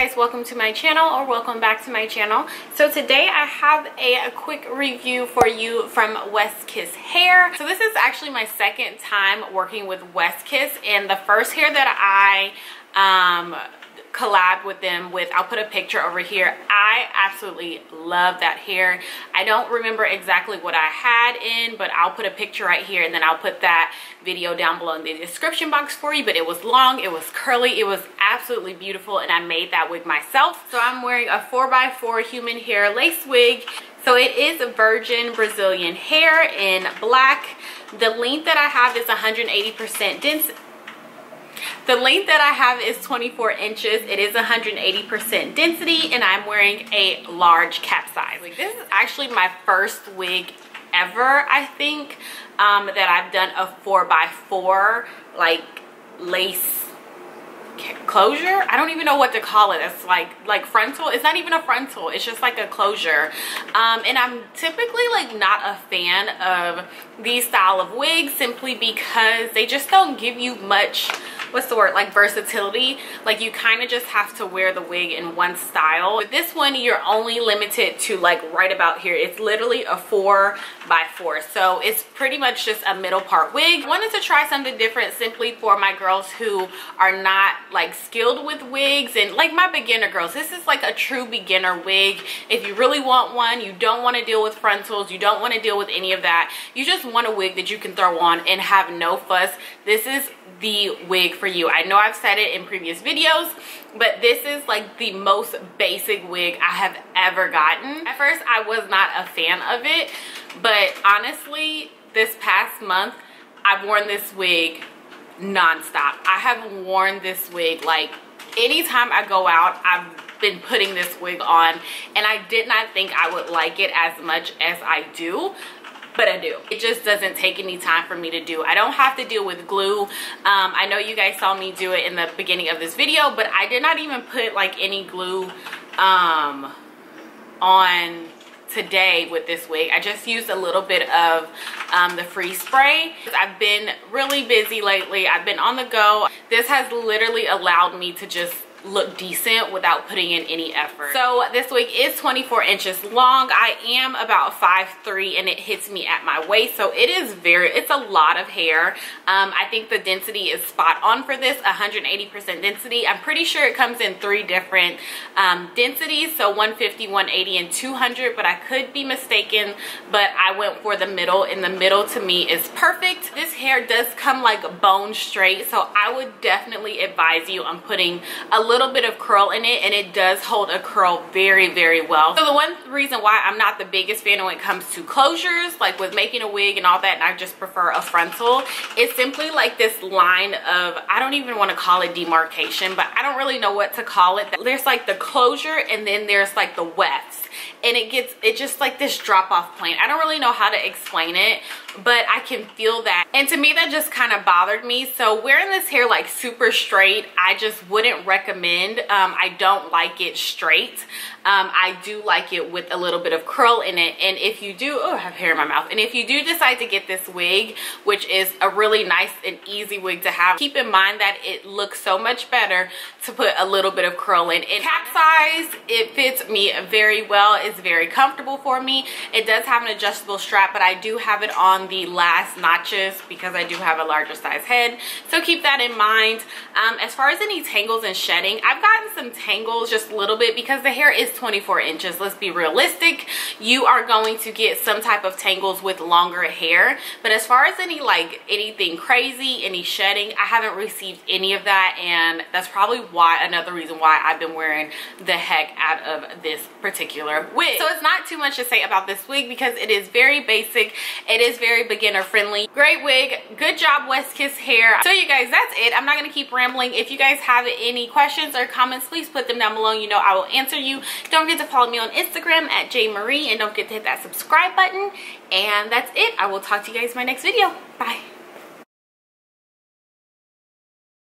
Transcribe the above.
guys, welcome to my channel, or welcome back to my channel. So today I have a quick review for you from WKWIG hair. So this is actually my second time working with WKWIG, and the first hair that I collabed with them with, I'll put a picture over here. I absolutely love that hair. I don't remember exactly what I had in, but I'll put a picture right here, and then I'll put that video down below in the description box for you. But it was long, it was curly, it was absolutely beautiful, and I made that wig myself. So I'm wearing a 4x4 human hair lace wig. So it is a virgin Brazilian hair in black. The length that I have is 180% dense. The length that I have is 24 inches. It is 180% density, and I'm wearing a large cap size. This is actually my first wig ever, I think, that I've done a 4x4 like lace closure. I don't even know what to call it. It's like frontal. It's not even a frontal, it's just like a closure. And I'm typically like not a fan of these style of wigs, simply because they just don't give you much, what's the word, like versatility. Like you kind of just have to wear the wig in one style. With this one, you're only limited to like right about here. It's literally a 4x4, so it's pretty much just a middle part wig. I wanted to try something different, simply for my girls who are not like skilled with wigs, and like my beginner girls. This is like a true beginner wig. If you really want one, you don't want to deal with frontals, you don't want to deal with any of that, you just want a wig that you can throw on and have no fuss, this is the wig for you. I know I've said it in previous videos, but this is like the most basic wig I have ever gotten. At first I was not a fan of it, but honestly this past month I've worn this wig non-stop. I have worn this wig like anytime I go out. I've been putting this wig on, and I did not think I would like it as much as I do, but I do. It just doesn't take any time for me to do. I don't have to deal with glue. I know you guys saw me do it in the beginning of this video, but I did not even put like any glue on today with this wig. I just used a little bit of the freeze spray. I've been really busy lately. I've been on the go. This has literally allowed me to just look decent without putting in any effort. So this wig is 24 inches long. I am about 5'3", and it hits me at my waist, so it is it's a lot of hair. I think the density is spot on for this, 180% density. I'm pretty sure it comes in 3 different densities, so 150, 180, and 200, but I could be mistaken. But I went for the middle, and the middle to me is perfect. This hair does come like bone straight, so I would definitely advise you on putting a little bit of curl in it, and it does hold a curl very, very well. So the one reason why I'm not the biggest fan when it comes to closures, like with making a wig and all that, and I just prefer a frontal, it's simply like this line of, I don't even want to call it demarcation, but I don't really know what to call it. There's like the closure, and then there's like the wefts, and it's just like this drop off point. I don't really know how to explain it, but I can feel that, and to me that just kind of bothered me. So wearing this hair like super straight, I just wouldn't recommend. I don't like it straight. I do like it with a little bit of curl in it. And if you do, oh, I have hair in my mouth. And if you do decide to get this wig, which is a really nice and easy wig to have, keep in mind that it looks so much better to put a little bit of curl in. In cap size, it fits me very well. It's very comfortable for me. It does have an adjustable strap, but I do have it on the last notches because I do have a larger size head. So keep that in mind. As far as any tangles and shedding, I've gotten some tangles just a little bit because the hair is 24 inches. Let's be realistic. You are going to get some type of tangles with longer hair, but as far as anything crazy, any shedding, I haven't received any of that, and that's probably another reason why I've been wearing the heck out of this particular wig. So it's not too much to say about this wig because it is very basic. It is very beginner friendly. Great wig. Good job, WKWIG hair. So you guys, that's it. I'm not going to keep rambling. If you guys have any questions or comments, please put them down below. You know I will answer you. Don't forget to follow me on Instagram at jmarie, and don't forget to hit that subscribe button. And that's it. I will talk to you guys in my next video. Bye.